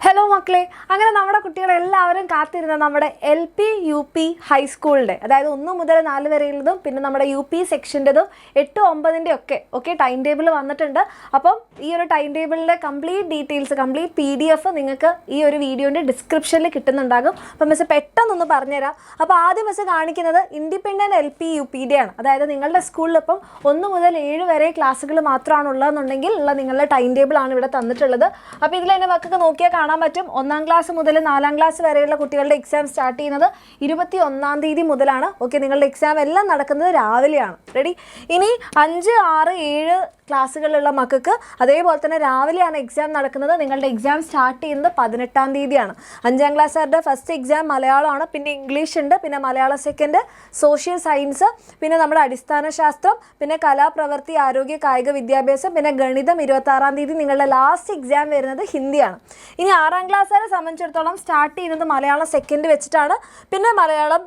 Hello മക്കളെ, അങ്ങനെ നമ്മുടെ കുട്ടികളെല്ലാവരും കാത്തിരുന്ന നമ്മുടെ LP UP ഹൈസ്കൂളിൻ്റെ, അതായത് 1 മുതൽ 4 വരെയുള്ളതും പിന്നെ നമ്മുടെ UP സെക്ഷൻ്റെതും 8, 9 ഒക്കെ ടൈം ടേബിൾ വന്നിട്ടുണ്ട്. അപ്പം ഈ ഒരു ടൈം ടേബിളിൻ്റെ കംപ്ലീറ്റ് ഡീറ്റെയിൽസ്, കംപ്ലീറ്റ് PDF നിങ്ങൾക്ക് ഈ ഒരു വീഡിയോൻ്റെ ഡിസ്ക്രിപ്ഷനിൽ കിട്ടുന്നുണ്ടാകും. അപ്പം മിസ് പെട്ടെന്നൊന്ന് പറഞ്ഞുതരാം. അപ്പോൾ ആദ്യം മിസ് കാണിക്കുന്നത് ഇൻഡിപെൻഡൻറ്റ് LP UPയുടെ ആണ്. അതായത് നിങ്ങളുടെ സ്കൂളിൽ ഇപ്പം 1 മുതൽ 7 വരെ ക്ലാസ്സുകൾ മാത്രമാണ് ഉള്ളതെന്നുണ്ടെങ്കിൽ ഉള്ള നിങ്ങളുടെ ടൈം ടേബിളാണ് ഇവിടെ തന്നിട്ടുള്ളത്. അപ്പോൾ ഇതിൽ തന്നെ മക്കൾക്ക് നോക്കിയാൽ കാണാൻ പറ്റും. 1ാം ക്ലാസ് മുതൽ 4ാം ക്ലാസ് വരെയുള്ള കുട്ടികളുടെ എക്സാം സ്റ്റാർട്ട് ചെയ്യുന്നത് 21-ാം തീയതി മുതലാണ്. ഓക്കെ, നിങ്ങളുടെ എക്സാം എല്ലാം നടക്കുന്നത് രാവിലെയാണ്. റെഡി? ഇനി 5, 6, 7 ക്ലാസ്സുകളിലുള്ള മക്കൾക്ക് അതേപോലെ തന്നെ രാവിലെയാണ് എക്സാം നടക്കുന്നത്. നിങ്ങളുടെ എക്സാം സ്റ്റാർട്ട് ചെയ്യുന്നത് 18-ാം തീയതിയാണ്. 5ാം ക്ലാസ്സുകാരുടെ ഫസ്റ്റ് എക്സാം മലയാളമാണ്, പിന്നെ ഇംഗ്ലീഷ് ഉണ്ട്, പിന്നെ മലയാളം സെക്കൻഡ്, സോഷ്യൽ സയൻസ്, പിന്നെ നമ്മുടെ അടിസ്ഥാന ശാസ്ത്രം, പിന്നെ കലാപ്രവൃത്തി, ആരോഗ്യ, കായിക വിദ്യാഭ്യാസം, പിന്നെ ഗണിതം. 26-ാം തീയതി നിങ്ങളുടെ ലാസ്റ്റ് എക്സാം വരുന്നത് ഹിന്ദിയാണ്. ഇനി 6ാം ക്ലാസ്സുകാരെ സംബന്ധിച്ചിടത്തോളം സ്റ്റാർട്ട് ചെയ്യുന്നത് മലയാളം സെക്കൻഡ് വെച്ചിട്ടാണ്. പിന്നെ മലയാളം,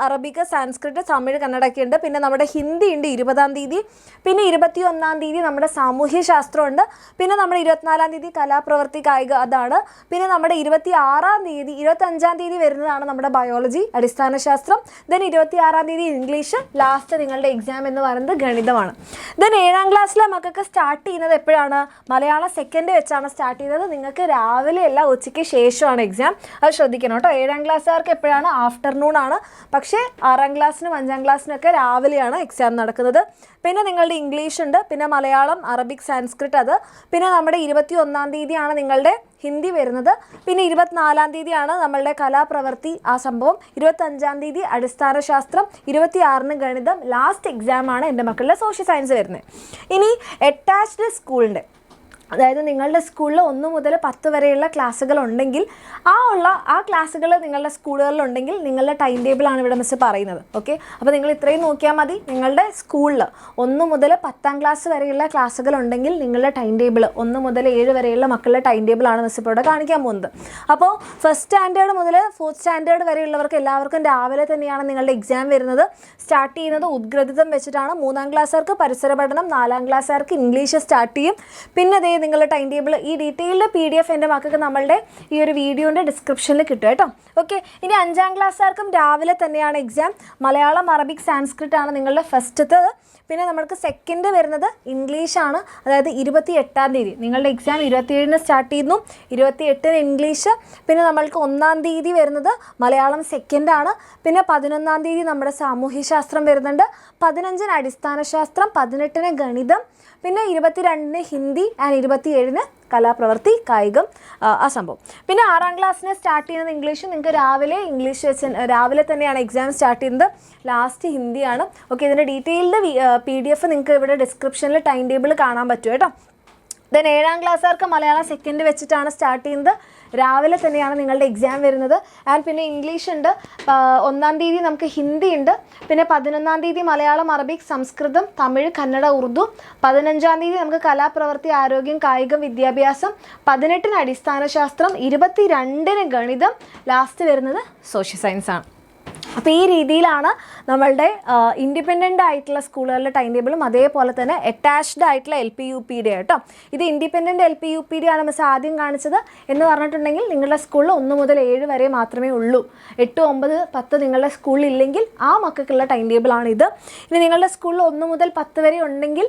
അറബിക്, സാൻസ്ക്രിറ്റ്, തമിഴ്, കന്നഡയൊക്കെ ഉണ്ട്. പിന്നെ നമ്മുടെ ഹിന്ദി ഉണ്ട് 20-ാം തീയതി. പിന്നെ 21-ാം തീയതി നമ്മുടെ സാമൂഹ്യ ശാസ്ത്രമുണ്ട്. പിന്നെ നമ്മുടെ 24-ാം തീയതി കലാപ്രവൃത്തി, കായിക അതാണ്. പിന്നെ നമ്മുടെ 26-ാം തീയതി 25-ാം തീയതി വരുന്നതാണ് നമ്മുടെ ബയോളജി, അടിസ്ഥാന ശാസ്ത്രം. ദെൻ 26-ാം തീയതി ഇംഗ്ലീഷ്. ലാസ്റ്റ് നിങ്ങളുടെ എക്സാം എന്ന് പറയുന്നത് ഗണിതമാണ്. ദെൻ 7ാം ക്ലാസ്സിലെ മക്കൾക്ക് സ്റ്റാർട്ട് ചെയ്യുന്നത് എപ്പോഴാണ്? മലയാളം സെക്കൻഡ് വെച്ചാണ് സ്റ്റാർട്ട് ചെയ്യുന്നത്. നിങ്ങൾക്ക് രാവിലെ അല്ല, ഉച്ചയ്ക്ക് ശേഷമാണ് എക്സാം. അത് ശ്രദ്ധിക്കണം കേട്ടോ. 7ാം ക്ലാസ്സുകാർക്ക് എപ്പോഴാണ്? ആഫ്റ്റർനൂൺ ആണ്. പക്ഷേ 6ാം ക്ലാസ്സിനും 5ാം ക്ലാസ്സിനൊക്കെ രാവിലെയാണ് എക്സാം നടക്കുന്നത്. പിന്നെ നിങ്ങളുടെ ഇംഗ്ലീഷ് ഉണ്ട്, പിന്നെ മലയാളം, അറബിക്, സാൻസ്ക്രിറ്റ് അത്. പിന്നെ നമ്മുടെ 21-ാം തീയതിയാണ് നിങ്ങളുടെ ഹിന്ദി വരുന്നത്. പിന്നെ 24-ാം തീയതിയാണ് നമ്മളുടെ കലാപ്രവൃത്തി ആ സംഭവം. 25-ാം തീയതി അടിസ്ഥാന ശാസ്ത്രം, 26-ന് ഗണിതം. ലാസ്റ്റ് എക്സാമാണ് എൻ്റെ മക്കളുടെ സോഷ്യൽ സയൻസ് വരുന്നത്. ഇനി അറ്റാച്ച്ഡ് സ്കൂളിൻ്റെ, അതായത് നിങ്ങളുടെ സ്കൂളിൽ 1 മുതൽ 10 വരെയുള്ള ക്ലാസ്സുകൾ ഉണ്ടെങ്കിൽ ആ ക്ലാസ്സുകൾ നിങ്ങളുടെ സ്കൂളുകളിലുണ്ടെങ്കിൽ നിങ്ങളുടെ ടൈം ടേബിളാണ് ഇവിടെ മിസ് പറയുന്നത്. ഓക്കെ, അപ്പോൾ നിങ്ങൾ ഇത്രയും നോക്കിയാൽ മതി. നിങ്ങളുടെ സ്കൂളിൽ 1 മുതൽ 10ാം ക്ലാസ് വരെയുള്ള ക്ലാസ്സുകൾ ഉണ്ടെങ്കിൽ നിങ്ങളുടെ ടൈം ടേബിൾ 1 മുതൽ 7 വരെയുള്ള മക്കളുടെ ടൈം ടേബിളാണ് മിസ് ഇപ്പോൾ ഇവിടെ കാണിക്കാൻ പോകുന്നത്. അപ്പോൾ ഫസ്റ്റ് സ്റ്റാൻഡേർഡ് മുതൽ 4th സ്റ്റാൻഡേർഡ് വരെയുള്ളവർക്ക് എല്ലാവർക്കും രാവിലെ തന്നെയാണ് നിങ്ങളുടെ എക്സാം വരുന്നത്. സ്റ്റാർട്ട് ചെയ്യുന്നത് ഉദ്ഗ്രഥിതം വെച്ചിട്ടാണ്. 3ാം ക്ലാസ്സുകാർക്ക് പരിസര പഠനം, 4ാം ക്ലാസ്സുകാർക്ക് ഇംഗ്ലീഷ് സ്റ്റാർട്ട് ചെയ്യും. പിന്നെ നിങ്ങളുടെ ടൈം ടേബിൾ ഈ ഡീറ്റെയിൽഡ് PDF എൻ്റെ മക്കൾക്ക് നമ്മളുടെ ഈ ഒരു വീഡിയോൻ്റെ ഡിസ്ക്രിപ്ഷനിൽ കിട്ടും കേട്ടോ. ഓക്കെ, ഇനി 5ാം ക്ലാസ്സുകാർക്കും രാവിലെ തന്നെയാണ് എക്സാം. മലയാളം, അറബിക്, സാൻസ്ക്രിറ്റ് ആണ് നിങ്ങളുടെ ഫസ്റ്റത്തേത്. പിന്നെ നമ്മൾക്ക് സെക്കൻഡ് വരുന്നത് ഇംഗ്ലീഷാണ്. അതായത് 28-ാം തീയതി നിങ്ങളുടെ എക്സാം 27-ന് സ്റ്റാർട്ട് ചെയ്യുന്നു, 28-ന് ഇംഗ്ലീഷ്. പിന്നെ നമ്മൾക്ക് 1-ാം തീയതി വരുന്നത് മലയാളം സെക്കൻഡാണ്. പിന്നെ 11-ാം തീയതി നമ്മുടെ സാമൂഹ്യശാസ്ത്രം വരുന്നുണ്ട്, 15-ന് അടിസ്ഥാന ശാസ്ത്രം, 18-ന് ഗണിതം, പിന്നെ 22-ന് ഹിന്ദി ആൻഡ് 27-ന് കലാപ്രവൃത്തി, കായികം ആ സംഭവം. പിന്നെ 6ാം ക്ലാസ്സിന് സ്റ്റാർട്ട് ചെയ്യുന്നത് ഇംഗ്ലീഷ്. നിങ്ങൾക്ക് രാവിലെ ഇംഗ്ലീഷ് വെച്ച് രാവിലെ തന്നെയാണ് എക്സാം സ്റ്റാർട്ട് ചെയ്യുന്നത്. ലാസ്റ്റ് ഹിന്ദിയാണ്. ഓക്കെ, ഇതിൻ്റെ ഡീറ്റെയിൽഡ് PDF നിങ്ങൾക്ക് ഇവിടെ ഡിസ്ക്രിപ്ഷനിൽ ടൈം ടേബിൾ കാണാൻ പറ്റും കേട്ടോ. ദെൻ 7ാം ക്ലാസ്സുകാർക്ക് മലയാളം സെക്കൻഡ് വെച്ചിട്ടാണ് സ്റ്റാർട്ട് ചെയ്യുന്നത്. രാവിലെ തന്നെയാണ് നിങ്ങളുടെ എക്സാം വരുന്നത്. ആൻഡ് പിന്നെ ഇംഗ്ലീഷ് ഉണ്ട്. 1-ാം തീയതി നമുക്ക് ഹിന്ദി ഉണ്ട്. പിന്നെ 11-ാം തീയതി മലയാളം, അറബിക്, സംസ്കൃതം, തമിഴ്, കന്നഡ, ഉറുദു. 15-ാം തീയതി നമുക്ക് കലാപ്രവൃത്തി, ആരോഗ്യം, കായികം, വിദ്യാഭ്യാസം. 18-ന് അടിസ്ഥാന ശാസ്ത്രം, 22-ന് ഗണിതം. ലാസ്റ്റ് വരുന്നത് സോഷ്യൽ സയൻസ് ആണ്. അപ്പോൾ ഈ രീതിയിലാണ് നമ്മളുടെ ഇൻഡിപെൻഡൻ്റ് ആയിട്ടുള്ള സ്കൂളുകളുടെ ടൈം ടേബിളും അതേപോലെ തന്നെ അറ്റാച്ച്ഡ് ആയിട്ടുള്ള LP UPയുടെ കേട്ടോ. ഇത് ഇൻഡിപെൻഡൻറ്റ് LP UPയുടെ ആണ് മിസ് ആദ്യം കാണിച്ചത്. എന്ന് പറഞ്ഞിട്ടുണ്ടെങ്കിൽ നിങ്ങളുടെ സ്കൂളിൽ 1 മുതൽ 7 വരെ മാത്രമേ ഉള്ളൂ. 8, 9, 10 നിങ്ങളുടെ സ്കൂളിൽ ഇല്ലെങ്കിൽ ആ മക്കൾക്കുള്ള ടൈം ടേബിളാണ് ഇത്. ഇനി നിങ്ങളുടെ സ്കൂളിൽ 1 മുതൽ 10 വരെ ഉണ്ടെങ്കിൽ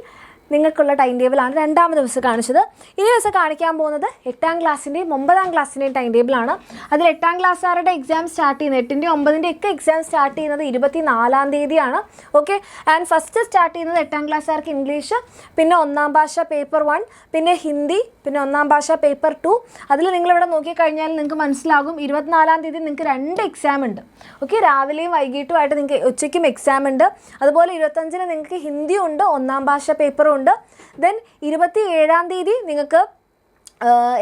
നിങ്ങൾക്കുള്ള ടൈം ടേബിളാണ് രണ്ടാമത് ദിവസം കാണിച്ചത്. ഇനി ദിവസം കാണിക്കാൻ പോകുന്നത് 8ാം ക്ലാസ്സിൻ്റെയും 9ാം ക്ലാസ്സിൻ്റെയും ടൈം ടേബിളാണ്. അതിൽ 8ാം ക്ലാസ്സുകാരുടെ എക്സാം സ്റ്റാർട്ട് ചെയ്യുന്നത് 8ൻ്റെയും 9ൻ്റെയും ഒക്കെ എക്സാം സ്റ്റാർട്ട് ചെയ്യുന്നത് 24-ാം തീയതിയാണ്. ഓക്കെ, ആൻഡ് ഫസ്റ്റ് സ്റ്റാർട്ട് ചെയ്യുന്നത് 8ാം ക്ലാസ്സുകാർക്ക് ഇംഗ്ലീഷ്, പിന്നെ 1ാം ഭാഷ പേപ്പർ 1, പിന്നെ ഹിന്ദി, പിന്നെ 1ാം ഭാഷ പേപ്പർ 2. അതിൽ നിങ്ങളിവിടെ നോക്കിക്കഴിഞ്ഞാൽ നിങ്ങൾക്ക് മനസ്സിലാകും 24-ാം തീയതി നിങ്ങൾക്ക് 2 എക്സാം ഉണ്ട്. ഓക്കെ, രാവിലെയും വൈകിട്ടുമായിട്ട് നിങ്ങൾക്ക് ഉച്ചയ്ക്കും എക്സാം ഉണ്ട്. അതുപോലെ 25-ന് നിങ്ങൾക്ക് ഹിന്ദി ഉണ്ട്, 1ാം ഭാഷ പേപ്പറും ഉണ്ട്. ദെൻ 27-ാം തീയതി നിങ്ങൾക്ക്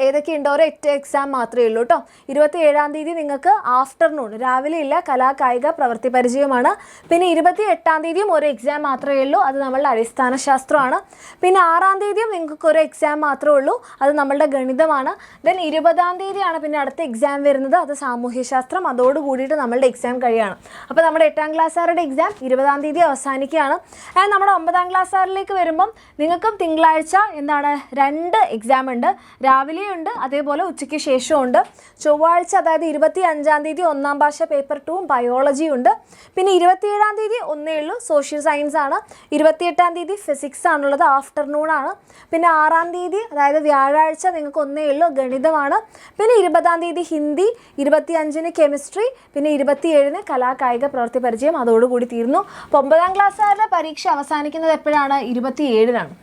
ഏതൊക്കെയുണ്ടോ? ഒരു 8 എക്സാം മാത്രമേ ഉള്ളൂ കേട്ടോ. 27-ാം തീയതി നിങ്ങൾക്ക് ആഫ്റ്റർനൂൺ, രാവിലെ ഇല്ല, കലാകായിക പ്രവൃത്തി പരിചയമാണ്. പിന്നെ 28-ാം തീയതിയും ഒരു എക്സാം മാത്രമേ ഉള്ളൂ, അത് നമ്മളുടെ അടിസ്ഥാന ശാസ്ത്രമാണ്. പിന്നെ 6-ാം തീയതിയും നിങ്ങൾക്ക് ഒരു എക്സാം മാത്രമേ ഉള്ളൂ, അത് നമ്മളുടെ ഗണിതമാണ്. ദെൻ 20-ാം തീയതിയാണ് പിന്നെ അടുത്ത എക്സാം വരുന്നത്, അത് സാമൂഹ്യശാസ്ത്രം. അതോടുകൂടിയിട്ട് നമ്മളുടെ എക്സാം കഴിയാണ്. അപ്പോൾ നമ്മുടെ 8ാം ക്ലാസ്സുകാരുടെ എക്സാം 20-ാം തീയതി അവസാനിക്കുകയാണ്. ആൻഡ് നമ്മുടെ 9ാം ക്ലാസ്സുകാരിലേക്ക് വരുമ്പം നിങ്ങൾക്കും തിങ്കളാഴ്ച എന്താണ് 2 എക്സാം ഉണ്ട്. രാവിലെയുണ്ട്, അതേപോലെ ഉച്ചയ്ക്ക് ശേഷമുണ്ട്. ചൊവ്വാഴ്ച അതായത് 25-ാം തീയതി 1ാം ഭാഷ പേപ്പർ 2 ബയോളജി ഉണ്ട്. പിന്നെ 27-ാം തീയതി ഒന്നേ ഉള്ളൂ, സോഷ്യൽ സയൻസ് ആണ്. 28-ാം തീയതി ഫിസിക്സ് ആണുള്ളത്, ആഫ്റ്റർനൂൺ ആണ്. പിന്നെ 6-ാം തീയതി അതായത് വ്യാഴാഴ്ച നിങ്ങൾക്ക് ഒന്നേ ഉള്ളൂ, ഗണിതമാണ്. പിന്നെ 20-ാം തീയതി ഹിന്ദി, 25-ന് കെമിസ്ട്രി, പിന്നെ 27-ന് കലാകായിക പ്രവൃത്തി പരിചയം. അതോടുകൂടി തീർന്നു. അപ്പോൾ 9ാം ക്ലാസ്സുകാരുടെ പരീക്ഷ അവസാനിക്കുന്നത് എപ്പോഴാണ്? 27-നാണ്.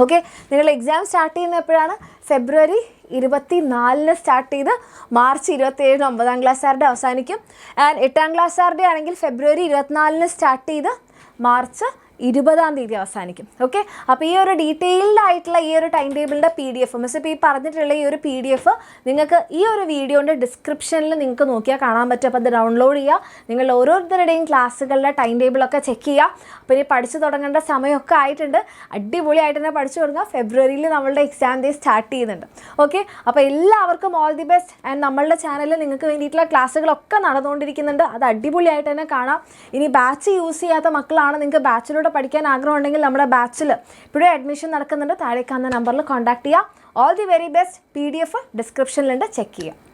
ഓക്കെ, നിങ്ങൾ എക്സാം സ്റ്റാർട്ട് ചെയ്യുന്നത് എപ്പോഴാണ്? ഫെബ്രുവരി 24-ന് സ്റ്റാർട്ട് ചെയ്ത് മാർച്ച് 27-ന് 9ാം ക്ലാസ്സുകാരുടെ അവസാനിക്കും. ആൻഡ് 8ാം ക്ലാസ്സുകാരുടെ ആണെങ്കിൽ ഫെബ്രുവരി 24-ന് സ്റ്റാർട്ട് ചെയ്ത് മാർച്ച് 20-ാം തീയതി അവസാനിക്കും. ഓക്കെ, അപ്പോൾ ഈ ഒരു ഡീറ്റെയിൽഡ് ആയിട്ടുള്ള ഈ ഒരു ടൈം ടേബിളിൻ്റെ PDF, മിസ് ഇപ്പോൾ ഈ പറഞ്ഞിട്ടുള്ള ഈ ഒരു PDF നിങ്ങൾക്ക് ഈ ഒരു വീഡിയോൻ്റെ ഡിസ്ക്രിപ്ഷനിൽ നിങ്ങൾക്ക് നോക്കിയാൽ കാണാൻ പറ്റും. അപ്പോൾ അത് ഡൗൺലോഡ് ചെയ്യുക. നിങ്ങൾ ഓരോരുത്തരുടെയും ക്ലാസ്സുകളുടെ ടൈം ടേബിളൊക്കെ ചെക്ക് ചെയ്യുക. അപ്പോൾ ഇനി പഠിച്ചു തുടങ്ങേണ്ട സമയമൊക്കെ ആയിട്ടുണ്ട്. അടിപൊളിയായിട്ട് തന്നെ പഠിച്ചു തുടങ്ങുക. ഫെബ്രുവരിയിൽ നമ്മളുടെ എക്സാം ഡേ സ്റ്റാർട്ട് ചെയ്യുന്നുണ്ട്. ഓക്കെ, അപ്പോൾ എല്ലാവർക്കും ഓൾ ദി ബെസ്റ്റ്. ആൻഡ് നമ്മളുടെ ചാനലിൽ നിങ്ങൾക്ക് വേണ്ടിയിട്ടുള്ള ക്ലാസ്സുകളൊക്കെ നടന്നുകൊണ്ടിരിക്കുന്നുണ്ട്. അത് അടിപൊളിയായിട്ട് തന്നെ കാണാം. ഇനി ബാച്ച് യൂസ് ചെയ്യാത്ത മക്കളാണ്, നിങ്ങൾക്ക് ബാച്ചിലൂടെ പഠിക്കാൻ ആഗ്രഹം ഉണ്ടെങ്കിൽ നമ്മുടെ ബാച്ചിൽ ഇപ്പോഴും അഡ്മിഷൻ നടക്കുന്നുണ്ട്. താഴെ കാണുന്ന നമ്പറിൽ കോൺടാക്ട് ചെയ്യുക. All the very best. PDF ഡിസ്ക്രിപ്ഷനിലുണ്ട്, ചെക്ക് ചെയ്യുക.